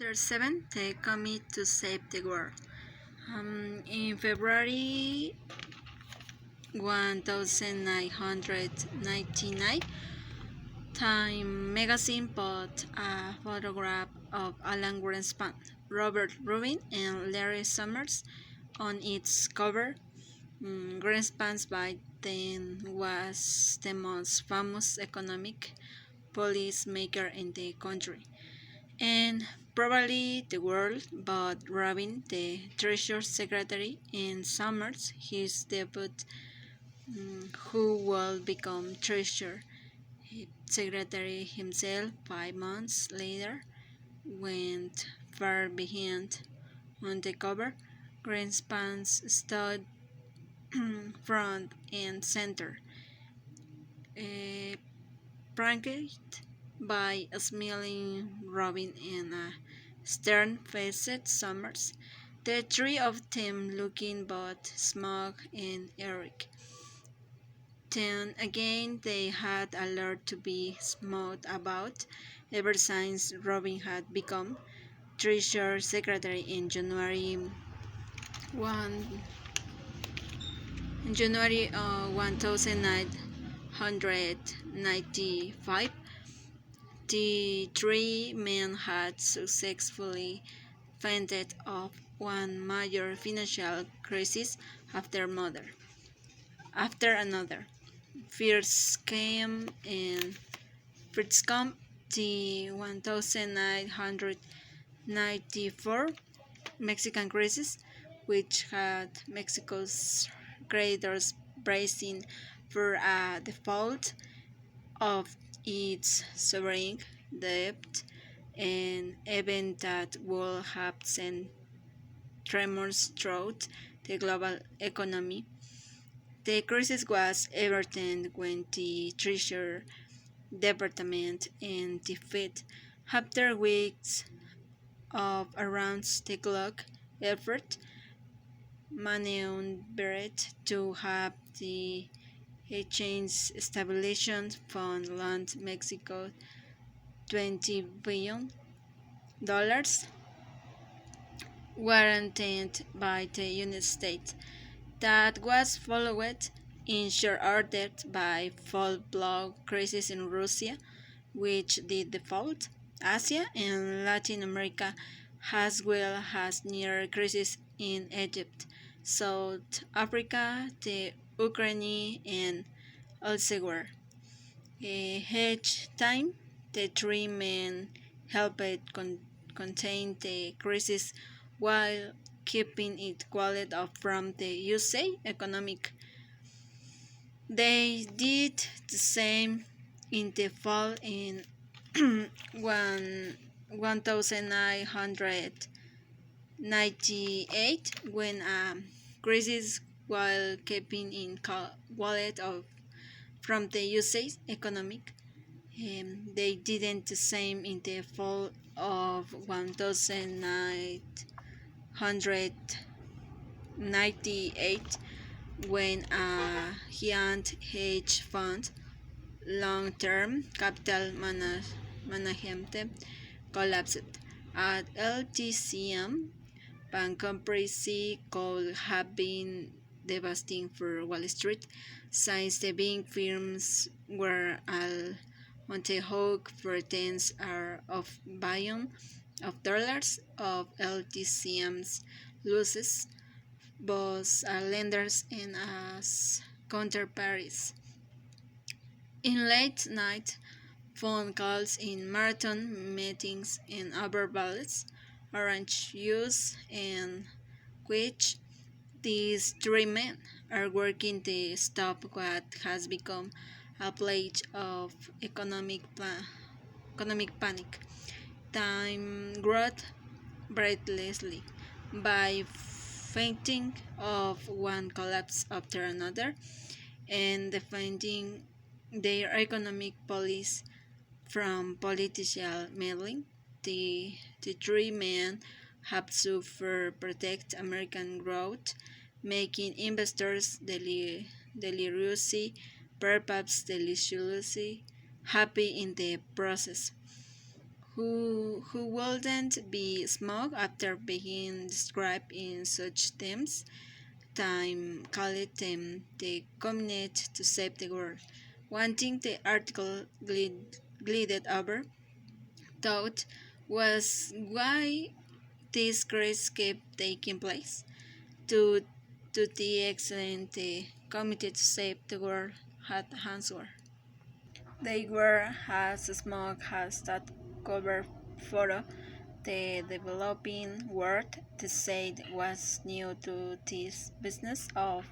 Chapter 7 The Commit to Save the World. In February 1999, Time magazine put a photograph of Alan Greenspan, Robert Rubin, and Larry Summers on its cover. Greenspan by then was the most famous economic policymaker in the country, and probably the world, but Rubin, the Treasury Secretary, and Summers, his debut, who would become Treasury Secretary himself 5 months later, went far behind on the cover. Greenspan stood front and center, pranked by a smiling Robin and a stern-faced Summers, the three of them looking both smug and heroic. Then again they had a lot to be smooth about ever since Robin had become Treasury Secretary in January 1, January 1995. The three men had successfully fended off one major financial crisis after another. First came the 1994 Mexican crisis, which had Mexico's creditors bracing for a default of its sovereign debt, an event that would have sent tremors throughout the global economy. The crisis was evident when the Treasury Department in defeat, after weeks of around-the-clock effort, maneuvered to have the Exchange Stabilization Fund lend Mexico $20 billion, guaranteed by the United States. That was followed in short order by full-blown crisis in Russia, which did default, Asia and Latin America, as well as near crisis in Egypt, South Africa, the Ukraine, and elsewhere. Each time, the three men helped contain the crisis while keeping it quiet from the USA economic. They did the same in the fall in 1998 when a crisis while keeping in quiet from the USA economic. They didn't the same in the fall of 1998 when a giant hedge fund, long-term capital management, collapsed. At LTCM, bankruptcy could have been devastating for Wall Street, since the big firms were all on the hook for tens of billions of dollars of LTCM's losses, both as lenders and as counterparties. In late night phone calls, in marathon meetings, in Uber ballots, orange juice, and which these three men are working to stop what has become a plague of economic panic. Time growth breathlessly by fainting of one collapse after another and defending their economic policy from political meddling. The three men have to protect American growth, making investors deliriously, perhaps deliciously happy in the process. who wouldn't be smug after being described in such terms. Time called them the community to save the world. One thing the article glided over thought was why this grace kept taking place. To, to the excellent committee to save the world had answered. They were as smug as that cover photo. The developing world, they said, was new to this business of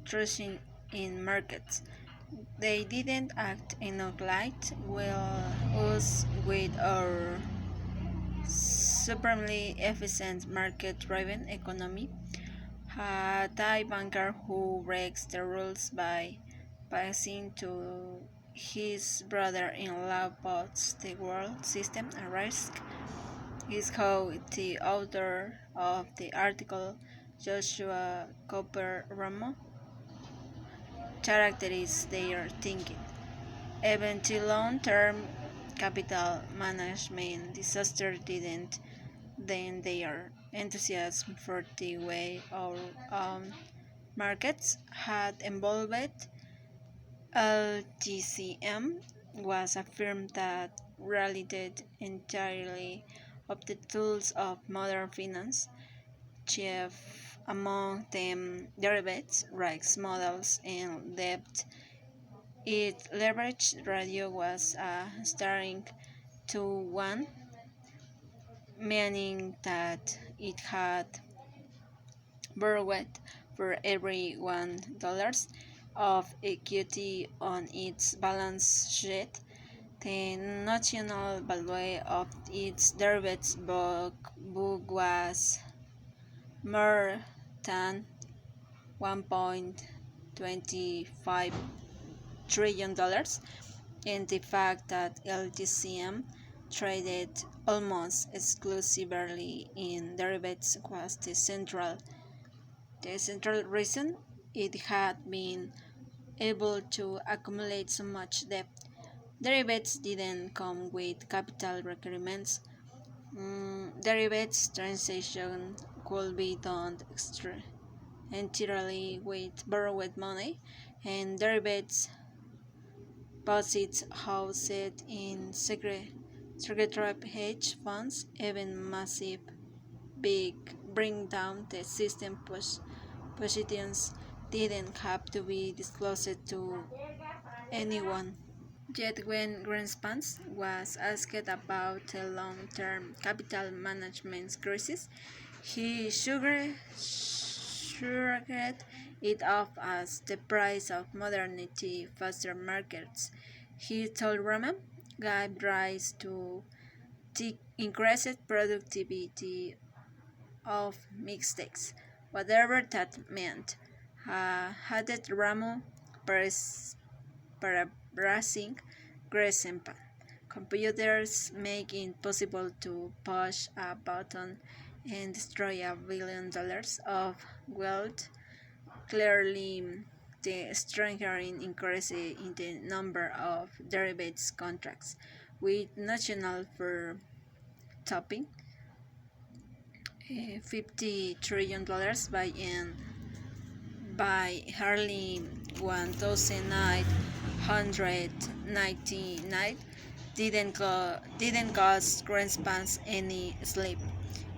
trusting in markets. They didn't act enough like us with our supremely efficient market-driven economy. A Thai banker who breaks the rules by passing to his brother-in-law puts the world system at risk is how the author of the article, Joshua Cooper Ramo, characterized their thinking. Even the long-term capital management disaster didn't then their enthusiasm for the way our markets had evolved. LTCM was a firm that relied entirely on the tools of modern finance, chief among them derivatives, risk models, and debt. Its leverage ratio was a staggering 2:1, meaning that it had borrowed for every $1 of equity on its balance sheet. The notional value of its derivatives book was more than $1.25 trillion, and the fact that LTCM traded almost exclusively in derivatives was the central reason it had been able to accumulate so much debt. Derivatives didn't come with capital requirements. Derivatives transaction could be done entirely with borrowed money, and derivatives deposits housed in secretary hedge funds, even massive big bring down the system positions didn't have to be disclosed to anyone. Yet when Greenspan was asked about the long-term capital management crisis, he shrugged it off as the price of modernity, faster markets. He told Roman gave rise to the increased productivity of mistakes, whatever that meant. Added Ramo, paraphrasing Greenspan. Computers make it possible to push a button and destroy $1 billion of wealth. Clearly, the staggering increase in the number of derivatives contracts, with national for topping $50 trillion by early 1999 didn't cause Greenspan any sleep.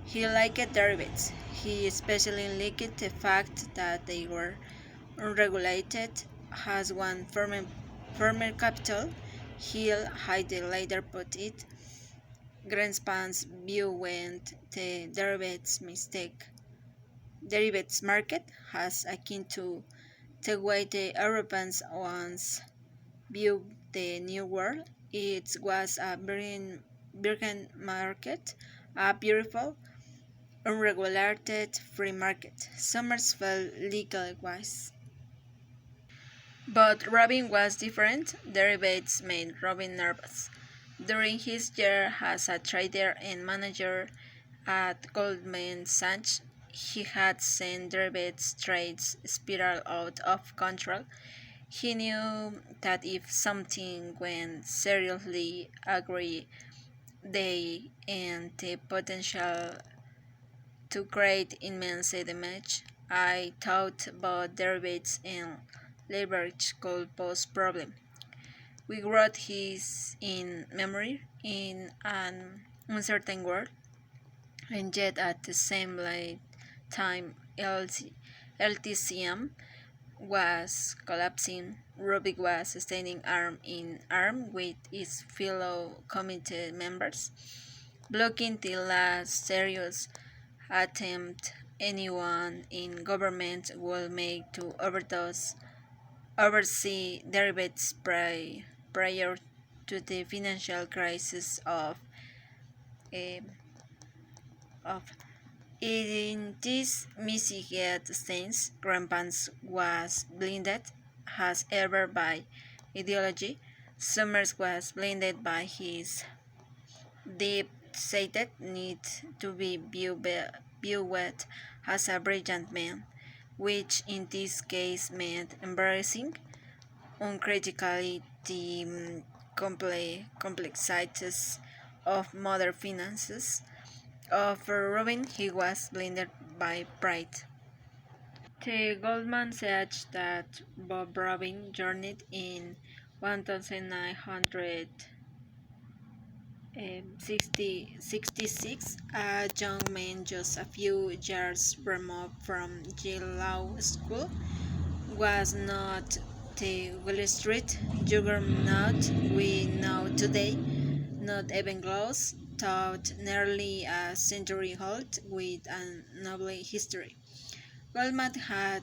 He liked derivatives. He especially liked the fact that they were unregulated, as one former capital Hill had later put it. Greenspan's view went the derivatives market as akin to the way the Europeans once viewed the New World. It was a virgin market, a beautiful, unregulated free market. Summers felt legal-wise. But Robin was different. Derivatives made Robin nervous. During his year as a trader and manager at Goldman Sachs, he had seen derivatives trades spiral out of control. He knew that if something went seriously awry, they and the potential to create immense damage. I thought about derivatives and leverage could pose problem. We wrote his in memory in an uncertain world, and yet at the same time LTCM was collapsing. Rubik was standing arm in arm with its fellow committee members, blocking the last serious attempt anyone in government will make to oversee derivatives prior to the financial crisis eh, of in this misguided stance. Grandpants was blinded as ever by ideology. Summers was blinded by his deep-seated need to be viewed as a brilliant man, which in this case meant embracing uncritically the complexities of modern finances. For Robin, he was blinded by pride. The Goldman Sachs that Bob Robin journeyed in 1966, a young man just a few years removed from Yale Law School, was not the Wall Street juggernaut we know today, not even close, thought nearly a century old with a noble history. Goldman had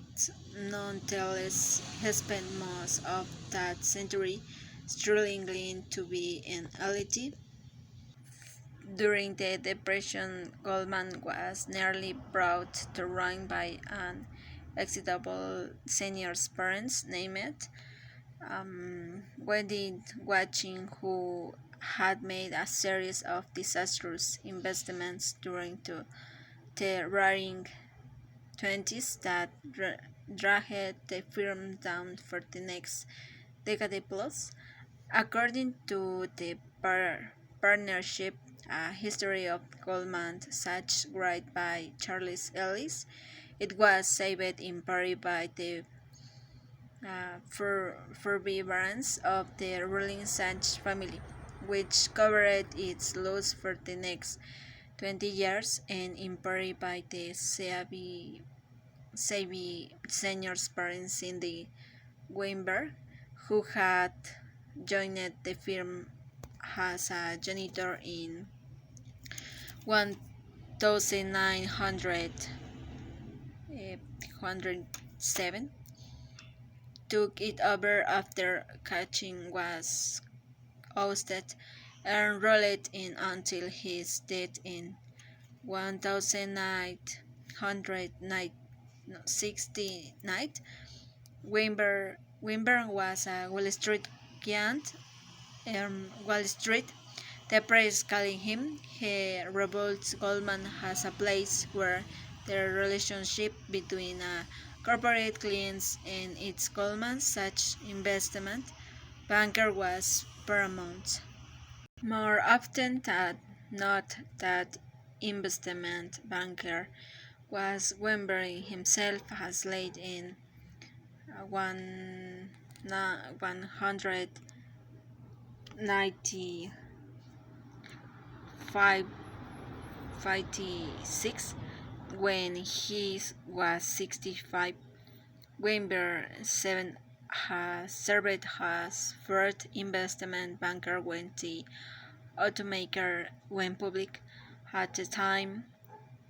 nonetheless spent most of that century struggling to be an elite. During the Depression, Goldman was nearly brought to ruin by an excitable senior's parents, named wedded watching, who had made a series of disastrous investments during the roaring 20s that dragged the firm down for the next decade plus. According to the partnership, A History of Goldman Sachs, written by Charles Ellis, it was saved in part by the forbearance of the ruling Sachs family, which covered its loss for the next 20 years, and in part by the savvy senior's parents in the Weinberg, who had joined the firm as a janitor in 1907, took it over after Catching was ousted, and rolled in until his death in 1969. Weinberg was a Wall Street giant. Wall Street, the press calling him, he revealed Goldman as a place where the relationship between a corporate clients and its Goldman Sachs investment banker was paramount. More often than not, that investment banker was Weinberg himself, has laid in 196 when he was 65. Weinberg served as first investment banker when the automaker went public. At the time,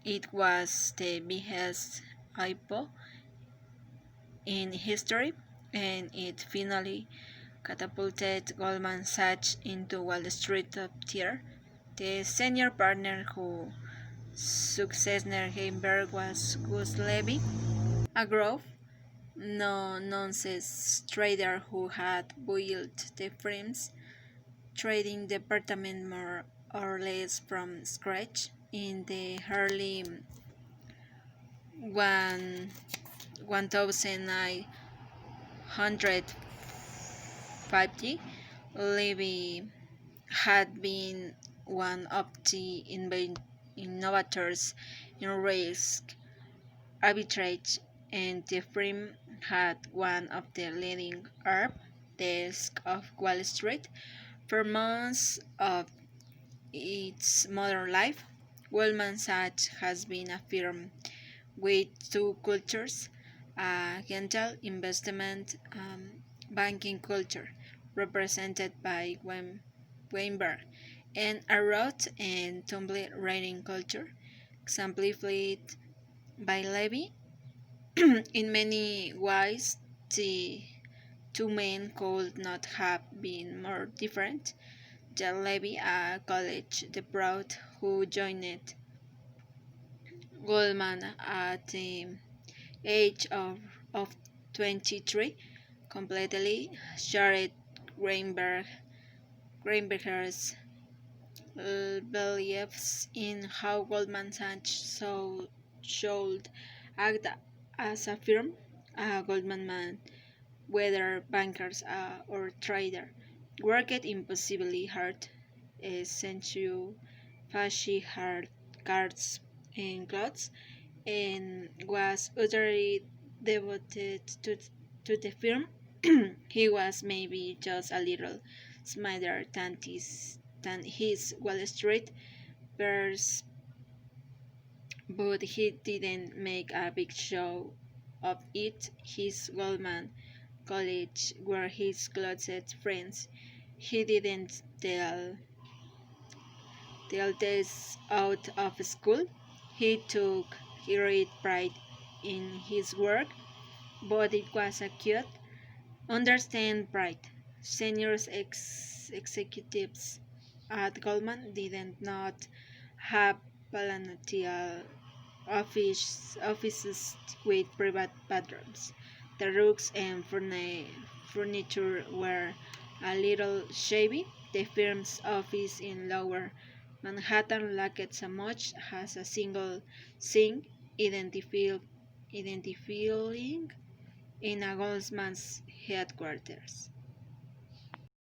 it was the biggest IPO in history, and it finally catapulted Goldman Sachs into Wall Street top tier. The senior partner who succeeded Weinberg was Gus Levy, a growth, no-nonsense trader who had built the firm's trading department more or less from scratch in the early 1950. Levy had been one of the innovators in risk arbitrage, and the firm had one of the leading arb desks of Wall Street for most of its modern life. Goldman Sachs has been a firm with two cultures: a gentle investment banking culture, represented by Weinberg, and a rough and tumble rating culture, exemplified by Levy. In many ways, the two men could not have been more different. John Levy, a college graduate who joined Goldman at the age of 23, completely shared Greenberg, Greenberg's beliefs in how Goldman Sachs should act as a firm. Goldman man, whether bankers or trader, worked impossibly hard, essential flashy hard cards and clothes, and was utterly devoted to the firm. He was maybe just a little smarter than his Wall Street peers, but he didn't make a big show of it. His Goldman College were his closest friends. He didn't tell this out of school. He took great pride in his work, but it was a cute, understand pride. Senior executives at Goldman did not have palatial offices with private bedrooms. The rugs and furniture were a little shabby. The firm's office in Lower Manhattan lacked so much as a single sink, identifying in a Goldman's headquarters.